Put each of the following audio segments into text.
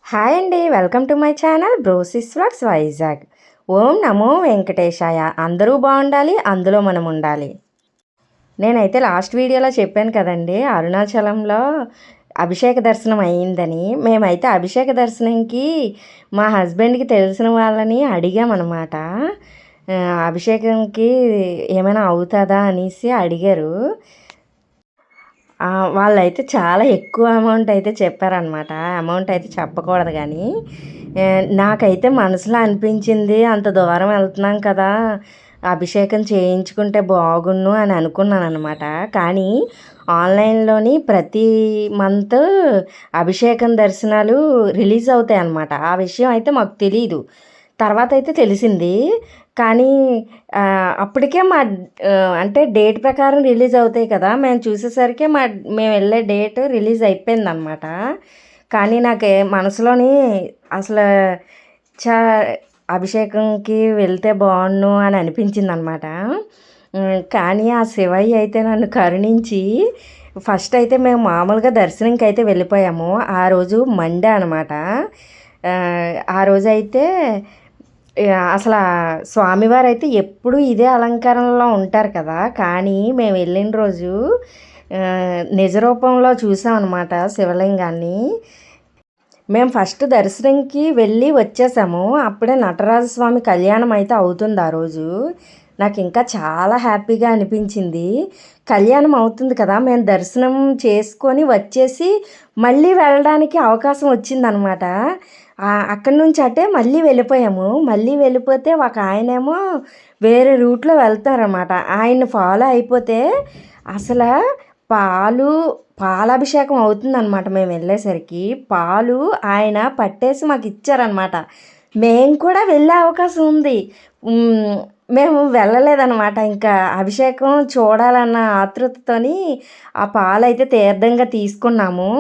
Hi అండి, welcome to my channel brosis vlogs Vizag. ఓం నమో వెంకటేశాయ. అందరూ బాగుండాలి, అందులో మనం ఉండాలి. నేనైతే లాస్ట్ వీడియోలో చెప్పాను కదండి, అరుణాచలంలో అభిషేక దర్శనం అయ్యిందని. మేమైతే అభిషేక దర్శనంకి మా హస్బెండ్కి తెలిసిన వాళ్ళని అడిగామన్నమాట. అభిషేకంకి ఏమైనా అవుతుందా అనేసి అడిగారు. వాళ్ళైతే చాలా ఎక్కువ అమౌంట్ అయితే చెప్పారనమాట. అమౌంట్ అయితే చెప్పకూడదు కానీ నాకైతే మనసులో అనిపించింది, అంత దూరం వెళ్తున్నాం కదా, అభిషేకం చేయించుకుంటే బాగున్ను అని అనుకున్నాను అనమాట. కానీ ఆన్లైన్లోని ప్రతి మంత్ అభిషేకం దర్శనాలు రిలీజ్ అవుతాయి అన్నమాట. ఆ విషయం అయితే మాకు తెలీదు. తర్వాత అయితే తెలిసింది. కానీ అప్పటికే అంటే డేట్ ప్రకారం రిలీజ్ అవుతాయి కదా, మేము చూసేసరికి మేము వెళ్ళే డేట్ రిలీజ్ అయిపోయిందనమాట. కానీ నాకు మనసులోని అసలు చా అభిషేకంకి వెళ్తే బాగుండు అని అనిపించిందనమాట. కానీ ఆ శివయ్య అయితే నన్ను కరుణించి ఫస్ట్ అయితే మేము మామూలుగా దర్శనంకి అయితే వెళ్ళిపోయాము. ఆ రోజు మండే అనమాట. ఆ రోజైతే అసలు స్వామివారు అయితే ఎప్పుడు ఇదే అలంకరణలో ఉంటారు కదా, కానీ మేము వెళ్ళిన రోజు నిజ రూపంలో చూసామన్నమాట శివలింగాన్ని. మేము ఫస్ట్ దర్శనంకి వెళ్ళి వచ్చేసాము. అప్పుడే నటరాజస్వామి కళ్యాణం అయితే అవుతుంది ఆ రోజు. నాకు ఇంకా చాలా హ్యాపీగా అనిపించింది. కళ్యాణం అవుతుంది కదా, మేము దర్శనం చేసుకొని వచ్చేసి మళ్ళీ వెళ్ళడానికి అవకాశం వచ్చిందనమాట. అక్కడి నుంచి అటే మళ్ళీ వెళ్ళిపోయాము. మళ్ళీ వెళ్ళిపోతే ఒక ఆయనేమో వేరే రూట్లో వెళ్తారన్నమాట. ఆయన్ని ఫాలో అయిపోతే అసలు పాలాభిషేకం అవుతుందన్నమాట. మేము వెళ్ళేసరికి పాలు ఆయన పట్టేసి మాకు ఇచ్చారనమాట. మేము కూడా వెళ్ళే అవకాశం ఉంది. మేము వెళ్ళలేదన్నమాట. ఇంకా అభిషేకం చూడాలన్న ఆతృతతోని ఆ పాలు అయితే తీర్థంగా తీసుకున్నాము.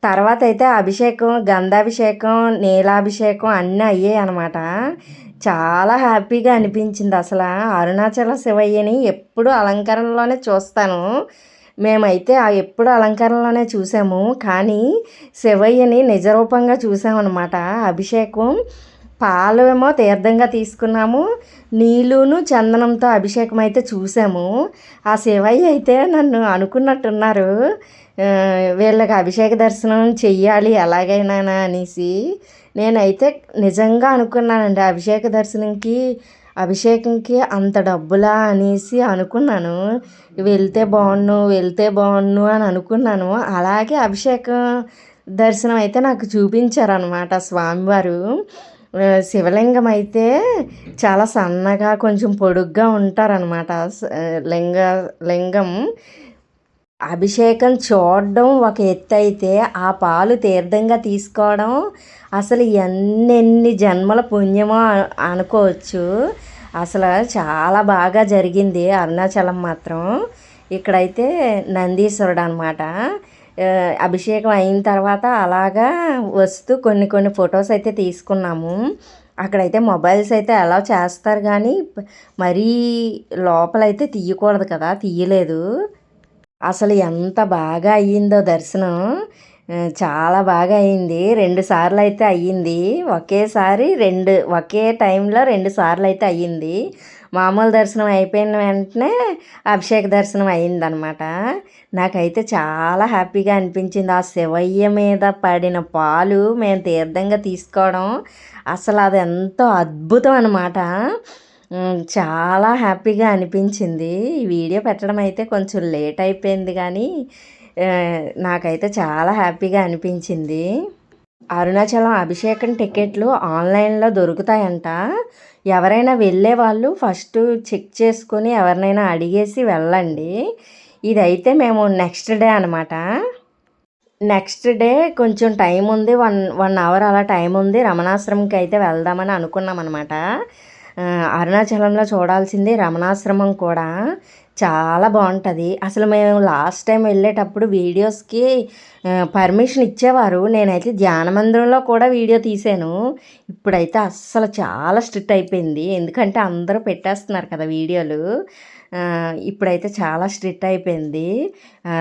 తర్వాత అయితే అభిషేకం, గంధాభిషేకం, నీలాభిషేకం అన్నీ అయ్యాయి అనమాట. చాలా హ్యాపీగా అనిపించింది. అసలు అరుణాచల శివయ్యని ఎప్పుడు అలంకరణలోనే చూస్తాను. మేమైతే ఎప్పుడు అలంకరణలోనే చూసాము, కానీ శివయ్యని నిజరూపంగా చూసామన్నమాట. అభిషేకం పాలు ఏమో తీర్థంగా తీసుకున్నాము, నీళ్ళును చందనంతో అభిషేకం అయితే చూసాము. ఆ శివయ్య అయితే నన్ను అనుకున్నట్టున్నారు, వీళ్ళకి అభిషేక దర్శనం చెయ్యాలి ఎలాగైనా అనేసి. నేనైతే నిజంగా అనుకున్నానండి, అభిషేకంకి అంత డబ్బులా అనేసి అనుకున్నాను. వెళ్తే బాగుండు అని అనుకున్నాను. అలాగే అభిషేకం దర్శనం అయితే నాకు చూపించారనమాట స్వామివారు. శివలింగం అయితే చాలా సన్నగా కొంచెం పొడుగ్గా ఉంటారనమాట. లింగం అభిషేకం చూడడం ఒక ఎత్తు అయితే, ఆ పాలు తీర్థంగా తీసుకోవడం అసలు ఎన్నెన్ని జన్మల పుణ్యమో అనుకోవచ్చు. అసలు చాలా బాగా జరిగింది అరుణాచలం మాత్రం. ఇక్కడైతే నందీశ్వరుడు అనమాట. అభిషేకం అయిన తర్వాత అలాగా వస్తూ కొన్ని ఫొటోస్ అయితే తీసుకున్నాము. అక్కడైతే మొబైల్స్ అయితే అలౌ చేస్తారు, కానీ మరీ లోపలైతే తీయకూడదు కదా, తీయలేదు. అసలు ఎంత బాగా అయ్యిందో దర్శనం. చాలా బాగా అయ్యింది. 2 సార్లు అయితే అయ్యింది. ఒకే టైంలో 2 సార్లు అయితే అయ్యింది. మామూలు దర్శనం అయిపోయిన వెంటనే అభిషేక దర్శనం అయ్యిందనమాట. నాకైతే చాలా హ్యాపీగా అనిపించింది. ఆ శివయ్య మీద పడిన పాలు మేము తీర్థంగా తీసుకోవడం అసలు అది ఎంతో అద్భుతం అనమాట. చాలా హ్యాపీగా అనిపించింది. ఈ వీడియో పెట్టడం అయితే కొంచెం లేట్ అయిపోయింది, కానీ నాకైతే చాలా హ్యాపీగా అనిపించింది. అరుణాచలం అభిషేకం టికెట్లు ఆన్లైన్లో దొరుకుతాయంట. ఎవరైనా వెళ్ళే వాళ్ళు ఫస్ట్ చెక్ చేసుకొని ఎవరినైనా అడిగేసి వెళ్ళండి. ఇదైతే మేము నెక్స్ట్ డే అనమాట. నెక్స్ట్ డే కొంచెం టైం ఉంది, 1 అవర్ అలా టైం ఉంది. రమణాశ్రమంకి అయితే వెళ్దామని అనుకున్నాం అనమాట. అరుణాచలంలో చూడాల్సింది రమణాశ్రమం కూడా చాలా బాగుంటుంది. అసలు మేము లాస్ట్ టైం వెళ్ళేటప్పుడు వీడియోస్కి పర్మిషన్ ఇచ్చేవారు. నేనైతే ధ్యాన మందిరంలో కూడా వీడియో తీసాను. ఇప్పుడైతే అస్సలు చాలా స్ట్రిక్ట్ అయిపోయింది, ఎందుకంటే అందరూ పెట్టేస్తున్నారు కదా వీడియోలు. ఇప్పుడైతే చాలా స్ట్రిక్ట్ అయిపోయింది.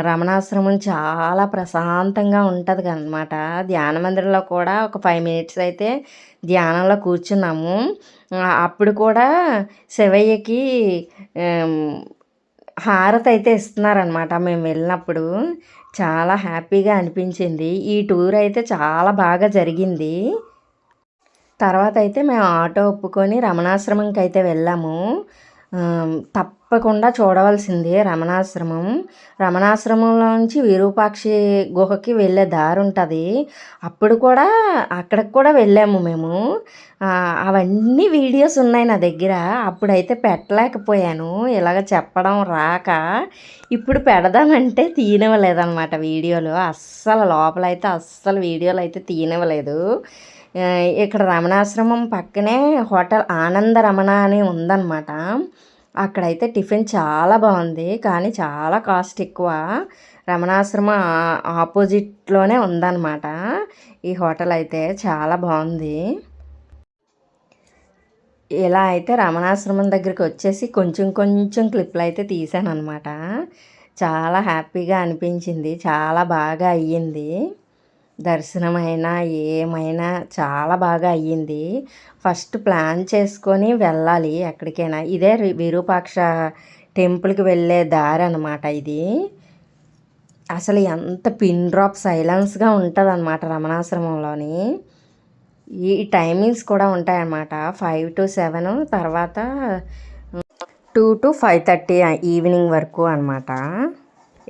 రమణాశ్రమం చాలా ప్రశాంతంగా ఉంటది అనమాట. ధ్యాన మందిరంలో కూడా ఒక 5 మినిట్స్ అయితే ధ్యానంలో కూర్చున్నాము. అప్పుడు కూడా శివయ్యకి హారతి అయితే ఇస్తున్నారనమాట మేము వెళ్ళినప్పుడు. చాలా హ్యాపీగా అనిపించింది. ఈ టూర్ అయితే చాలా బాగా జరిగింది. తర్వాత అయితే మేము ఆటో ఒప్పుకొని రమణాశ్రమంకి అయితే వెళ్ళాము. తప్పకుండా చూడవలసిందే రమణాశ్రమం. రమణాశ్రమంలోంచి విరూపాక్షి గుహకి వెళ్ళే దారి ఉంటుంది. అప్పుడు కూడా అక్కడికి కూడా వెళ్ళాము మేము. అవన్నీ వీడియోస్ ఉన్నాయి నా దగ్గర. అప్పుడైతే పెట్టలేకపోయాను, ఇలాగ చెప్పడం రాక. ఇప్పుడు పెడదామంటే తీయనివ్వలేదన్నమాట వీడియోలు. అస్సలు లోపలైతే అస్సలు వీడియోలు అయితే తీయనివ్వలేదు. ఇక్కడ రమణాశ్రమం పక్కనే హోటల్ ఆనంద రమణ అని ఉందన్నమాట. అక్కడైతే టిఫిన్ చాలా బాగుంది, కానీ చాలా కాస్ట్ ఎక్కువ. రమణాశ్రమం ఆపోజిట్లోనే ఉందన్నమాట ఈ హోటల్. అయితే చాలా బాగుంది. ఇలా అయితే రమణాశ్రమం దగ్గరికి వచ్చేసి కొంచెం కొంచెం క్లిప్లు అయితే తీసాను అనమాట. చాలా హ్యాపీగా అనిపించింది, చాలా బాగా అయ్యింది. దర్శనమైనా ఏమైనా చాలా బాగా అయ్యింది. ఫస్ట్ ప్లాన్ చేసుకొని వెళ్ళాలి ఎక్కడికైనా. ఇదే విరూపాక్ష టెంపుల్కి వెళ్ళే దారి అనమాట ఇది. అసలు ఎంత పిన్ డ్రాప్ సైలెన్స్గా ఉంటుంది అనమాట రమణాశ్రమంలోని. ఈ టైమింగ్స్ కూడా ఉంటాయన్నమాట. 5 to 7, తర్వాత 2 to 5:30 ఈవినింగ్ వరకు అనమాట.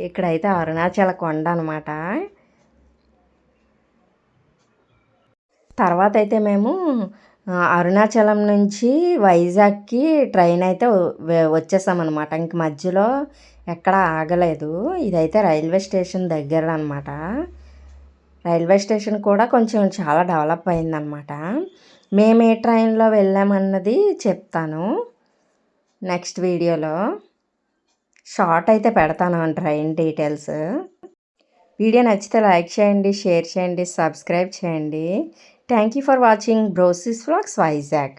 ఇక్కడైతే అరుణాచల కొండ అనమాట. తర్వాత అయితే మేము అరుణాచలం నుంచి వైజాగ్కి ట్రైన్ అయితే వచ్చేసామన్నమాట. ఇంక మధ్యలో ఎక్కడ ఆగలేదు. ఇదైతే రైల్వే స్టేషన్ దగ్గర అనమాట. రైల్వే స్టేషన్ కూడా కొంచెం చాలా డెవలప్ అయిందనమాట. మేము ఏ ట్రైన్లో వెళ్ళామన్నది చెప్తాను నెక్స్ట్ వీడియోలో. షార్ట్ అయితే పెడతాను ట్రైన్ డీటెయిల్స్. వీడియో నచ్చితే లైక్ చేయండి, షేర్ చేయండి, సబ్స్క్రైబ్ చేయండి. Thank you for watching బ్రోసిస్ vlogs Vizag.